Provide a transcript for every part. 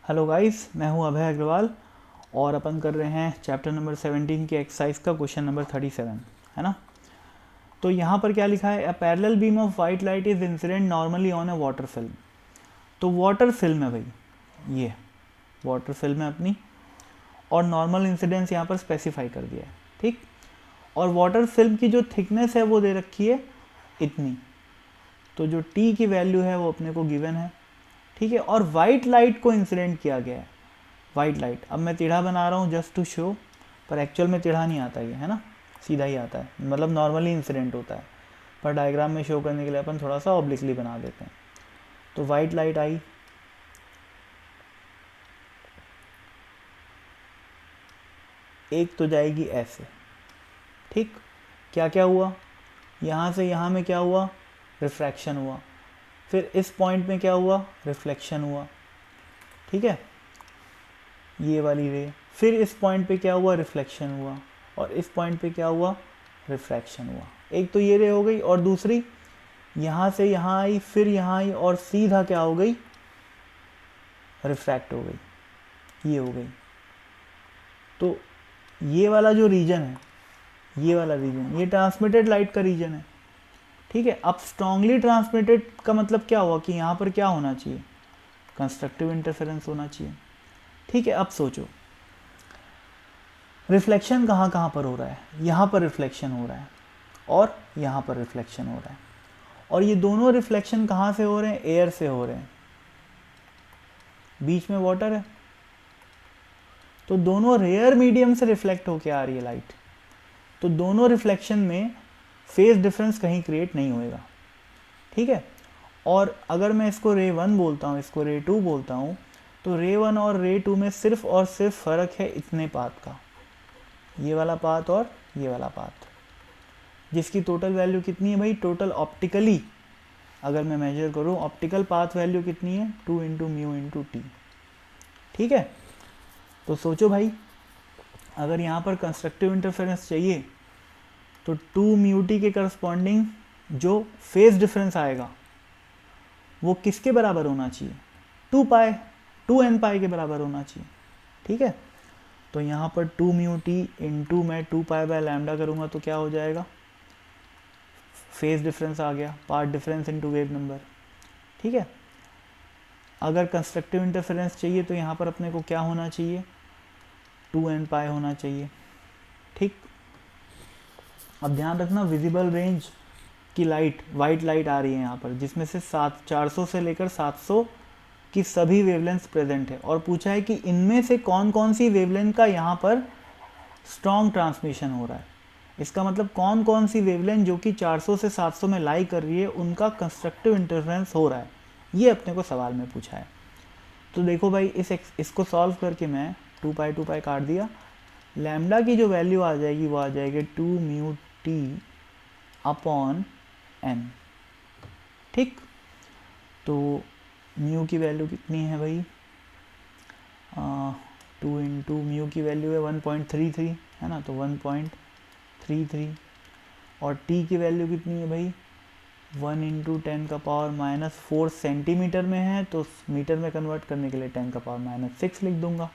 Hello guys, मैं हूं अभय अग्रवाल और अपन कर रहे हैं चैप्टर नंबर 17 के एक्सरसाइज का क्वेश्चन नंबर 37, है ना। तो यहाँ पर क्या लिखा है, a parallel beam of white light is incident normally on a water film. तो वाटर फिल्म है भाई, ये वाटर फिल्म है अपनी, और नॉर्मल इंसिडेंस यहाँ पर स्पेसिफाई कर दिया है, ठीक। और वाटर फिल्म की जो थिकनेस है वो दे रखी है इतनी, तो जो टी की वैल्यू है वो अपने को गिवन है, ठीक है। और वाइट लाइट को इंसिडेंट किया गया है, वाइट लाइट। अब मैं टेढ़ा बना रहा हूँ जस्ट टू शो, पर एक्चुअल में टेढ़ा नहीं आता ये, है ना, सीधा ही आता है, मतलब नॉर्मली इंसिडेंट होता है, पर डायग्राम में शो करने के लिए अपन थोड़ा सा ऑब्लिकली बना देते हैं। तो वाइट लाइट आई, एक तो जाएगी ऐसे, ठीक। क्या क्या हुआ, यहाँ से यहाँ में क्या हुआ, रिफ्रैक्शन हुआ, फिर इस पॉइंट में क्या हुआ, रिफ्लेक्शन हुआ, ठीक है, ये वाली रे। फिर इस पॉइंट पे क्या हुआ, रिफ्लेक्शन हुआ, और इस पॉइंट पे क्या हुआ, रिफ्रैक्शन हुआ। एक तो ये रे हो गई, और दूसरी यहाँ से यहाँ आई, फिर यहाँ आई, और सीधा क्या हो गई, रिफ्रैक्ट हो गई, ये हो गई। तो ये वाला जो रीजन है, ये वाला रीजन, ये ट्रांसमिटेड लाइट का रीजन है, ठीक है। अब स्ट्रांगली ट्रांसमिटेड का मतलब क्या हुआ कि यहाँ पर क्या होना चाहिए, कंस्ट्रक्टिव इंटरफेरेंस होना चाहिए, ठीक है। अब सोचो रिफ्लेक्शन कहाँ कहाँ पर हो रहा है, यहाँ पर रिफ्लेक्शन हो रहा है और यहाँ पर रिफ्लेक्शन हो रहा है, और ये दोनों रिफ्लेक्शन कहाँ से हो रहे हैं, एयर से हो रहे हैं, बीच में वाटर है, तो दोनों रेयर मीडियम से रिफ्लेक्ट होके आ रही है लाइट, तो दोनों रिफ्लेक्शन में फेज डिफरेंस कहीं क्रिएट नहीं होएगा, ठीक है। और अगर मैं इसको रे 1 बोलता हूँ, इसको रे 2 बोलता हूँ, तो रे 1 और रे 2 में सिर्फ और सिर्फ फ़र्क है इतने पाथ का, ये वाला पाथ और ये वाला पाथ, जिसकी टोटल वैल्यू कितनी है भाई, टोटल ऑप्टिकली अगर मैं मेजर करूँ, ऑप्टिकल पाथ वैल्यू कितनी है, 2 इंटू म्यू इंटू टी, ठीक है। तो सोचो भाई, अगर यहाँ पर कंस्ट्रक्टिव इंटरफेरेंस चाहिए तो 2 म्यू टी के करस्पॉन्डिंग जो फेज डिफरेंस आएगा वो किसके बराबर होना चाहिए, 2 एन पाई के बराबर होना चाहिए, ठीक है। तो यहाँ पर 2 म्यू टी इंटू मैं 2 पाई बाय लैम्डा करूँगा तो क्या हो जाएगा, फेज डिफरेंस आ गया, path difference into wave number, ठीक है। अगर कंस्ट्रक्टिव इंटरफेरेंस चाहिए तो यहाँ पर अपने को क्या होना चाहिए, 2 एन पाई होना चाहिए, ठीक। अब ध्यान रखना, विजिबल रेंज की लाइट, वाइट लाइट आ रही है यहाँ पर, जिसमें से 400 से लेकर 700 की सभी वेवलेंथ प्रेजेंट है, और पूछा है कि इनमें से कौन कौन सी वेवलेंथ का यहाँ पर स्ट्रॉन्ग ट्रांसमिशन हो रहा है। इसका मतलब कौन कौन सी वेवलेंथ जो कि 400 से 700 में लाई कर रही है उनका कंस्ट्रक्टिव इंटरफेरेंस हो रहा है, ये अपने को सवाल में पूछा है। तो देखो भाई, इसको सॉल्व करके मैं 2 पाई काट दिया, लैम्डा की जो वैल्यू आ जाएगी वो आ जाएगी 2 म्यू टी अपॉन एन, ठीक। तो म्यू की वैल्यू कितनी है भाई, 2 इंटू म्यू की वैल्यू है 1.33, है ना, तो 1.33, और टी की वैल्यू कितनी है भाई, 1 इंटू 10⁻⁻4 सेंटीमीटर में है, तो मीटर में कन्वर्ट करने के लिए 10⁻⁻6 लिख दूंगा,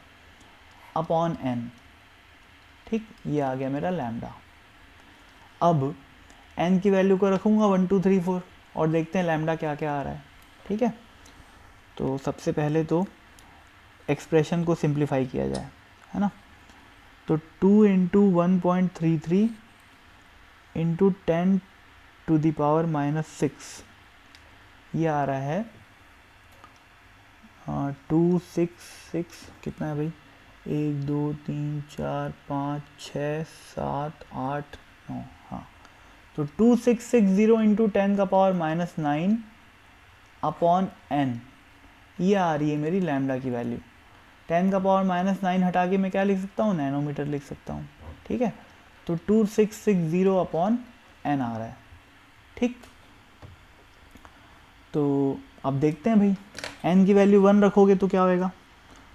अपॉन एन, ठीक। ये आ गया मेरा लैम्डा। अब एन की वैल्यू को रखूँगा 1 2 3 4 और देखते हैं लैम्डा क्या क्या आ रहा है, ठीक है। तो सबसे पहले तो एक्सप्रेशन को सिंप्लीफाई किया जाए, है ना, तो 2 इंटू 1.33 इंटू 10⁻⁻6 ये आ रहा है 266, कितना है भाई, 1 2 3 4 5 6 7 8 9, हाँ, तो 2660 इंटू 10⁻⁻9 अपॉन एन, ये आ रही है मेरी लैम्डा की वैल्यू। 10⁻⁻9 हटा के मैं क्या लिख सकता हूँ, नैनोमीटर लिख सकता हूँ, ठीक है। तो 2660 अपॉन एन आ रहा है, ठीक। तो अब देखते हैं भाई, एन की वैल्यू 1 रखोगे तो क्या होएगा,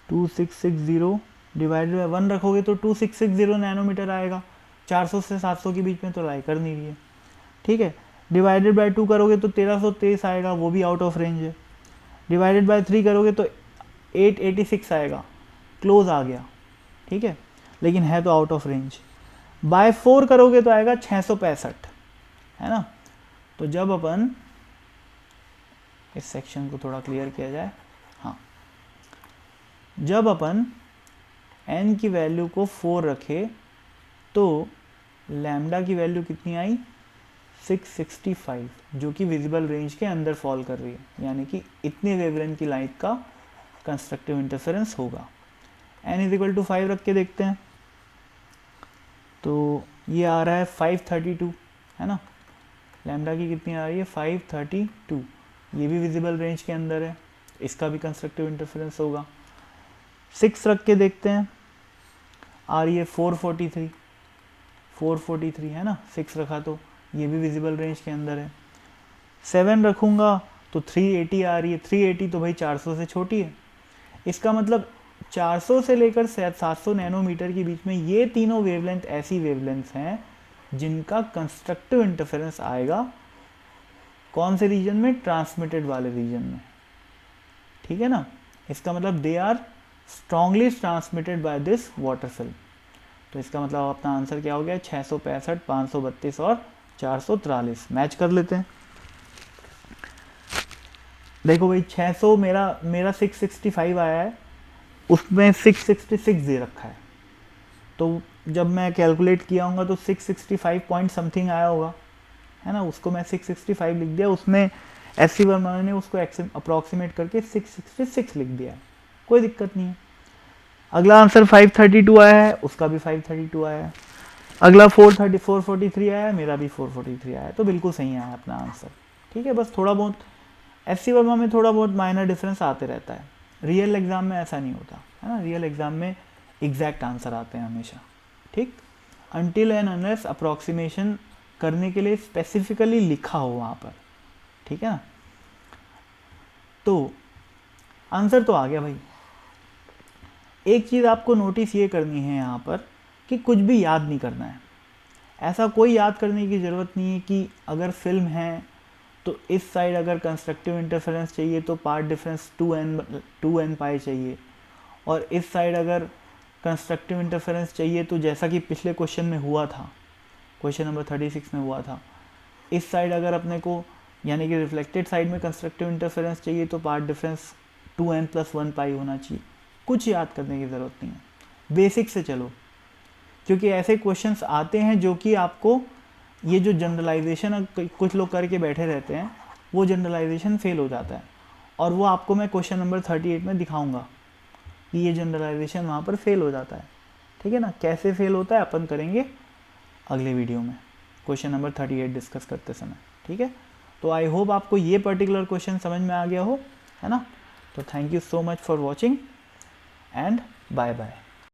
2660 डिवाइडेड बाई 1 रखोगे तो 2660 नैनोमीटर आएगा, 400 से 700 के बीच में तो लाई कर नहीं रही है, ठीक है। डिवाइडेड बाई 2 करोगे तो 1323 आएगा, वो भी आउट ऑफ रेंज है। डिवाइडेड बाई 3 करोगे तो 886 आएगा, क्लोज आ गया, ठीक है, लेकिन है तो आउट ऑफ रेंज। बाय 4 करोगे तो आएगा 665, है ना। तो जब अपन इस सेक्शन को थोड़ा क्लियर किया जाए, हाँ, जब अपन n की वैल्यू को 4 रखे तो लैम्डा की वैल्यू कितनी आई, 665, जो कि विजिबल रेंज के अंदर फॉल कर रही है, यानी कि इतने वेवलेंथ की लाइट का कंस्ट्रक्टिव इंटरफेरेंस होगा। n = 5 रख के देखते हैं, तो ये आ रहा है 532, है ना। लैम्डा की कितनी आ रही है, 532, ये भी विजिबल रेंज के अंदर है, इसका भी कंस्ट्रक्टिव इंटरफेरेंस होगा। 6 रख के देखते हैं, आ रही है 443, 443, है ना, 6 रखा तो ये भी विजिबल रेंज के अंदर है। 7 रखूँगा तो 380 आ रही है, 380 तो भाई 400 से छोटी है, इसका मतलब 400 से लेकर 700 नैनोमीटर के बीच में ये तीनों वेवलेंथ ऐसी वेवलेंथ हैं जिनका कंस्ट्रक्टिव इंटरफेरेंस आएगा कौन से रीजन में, ट्रांसमिटेड वाले रीजन में, ठीक है ना। इसका मतलब they are strongly transmitted by this water film. तो इसका मतलब अपना आंसर क्या हो गया, 665, 532 और 443 मैच कर लेते हैं। देखो भाई 600 मेरा 665 आया है, उसमें 666 दे रखा है, तो जब मैं कैलकुलेट किया होगा तो 665 पॉइंट समथिंग आया होगा, है ना। उसको मैं 665 लिख दिया, उसमें SC वर्मा ने उसको अप्रॉक्सीमेट करके 666 लिख दिया है, कोई दिक्कत नहीं है। अगला आंसर 532 आया है, उसका भी 532 आया है। अगला 443 आया है, मेरा भी 443 आया है, तो बिल्कुल सही आया अपना आंसर, ठीक है। बस थोड़ा बहुत SC वर्मा में थोड़ा बहुत माइनर डिफरेंस आते रहता है, रियल एग्ज़ाम में ऐसा नहीं होता, है ना। रियल एग्ज़ाम में एग्जैक्ट आंसर आते हैं हमेशा, ठीक, अनटिल एंड अनलेस अप्रॉक्सीमेशन करने के लिए स्पेसिफिकली लिखा हो वहाँ पर, ठीक है ना। तो आंसर तो आ गया भाई। एक चीज़ आपको नोटिस ये करनी है यहाँ पर कि कुछ भी याद नहीं करना है, ऐसा कोई याद करने की ज़रूरत नहीं है कि अगर फिल्म है तो इस साइड अगर कंस्ट्रक्टिव इंटरफेरेंस चाहिए तो पार्ट डिफरेंस 2n पाई चाहिए, और इस साइड अगर कंस्ट्रक्टिव इंटरफेरेंस चाहिए तो जैसा कि पिछले क्वेश्चन में हुआ था, क्वेश्चन नंबर 36 में हुआ था, इस साइड अगर अपने को यानी कि रिफ्लेक्टेड साइड में कंस्ट्रक्टिव इंटरफेरेंस चाहिए तो पार्ट डिफरेंस 2n+1 पाई होना चाहिए। कुछ याद करने की ज़रूरत नहीं है, बेसिक से चलो, क्योंकि ऐसे क्वेश्चंस आते हैं जो कि आपको ये जो जनरलाइजेशन कुछ लोग करके बैठे रहते हैं, वो जनरलाइजेशन फेल हो जाता है, और वो आपको मैं क्वेश्चन नंबर 38 में दिखाऊंगा कि ये जनरलाइजेशन वहाँ पर फेल हो जाता है, ठीक है ना। कैसे फेल होता है अपन करेंगे अगले वीडियो में, क्वेश्चन नंबर 38 डिस्कस करते समय, ठीक है। तो आई होप आपको ये पर्टिकुलर क्वेश्चन समझ में आ गया हो, है ना। तो thank you so much for watching and bye bye.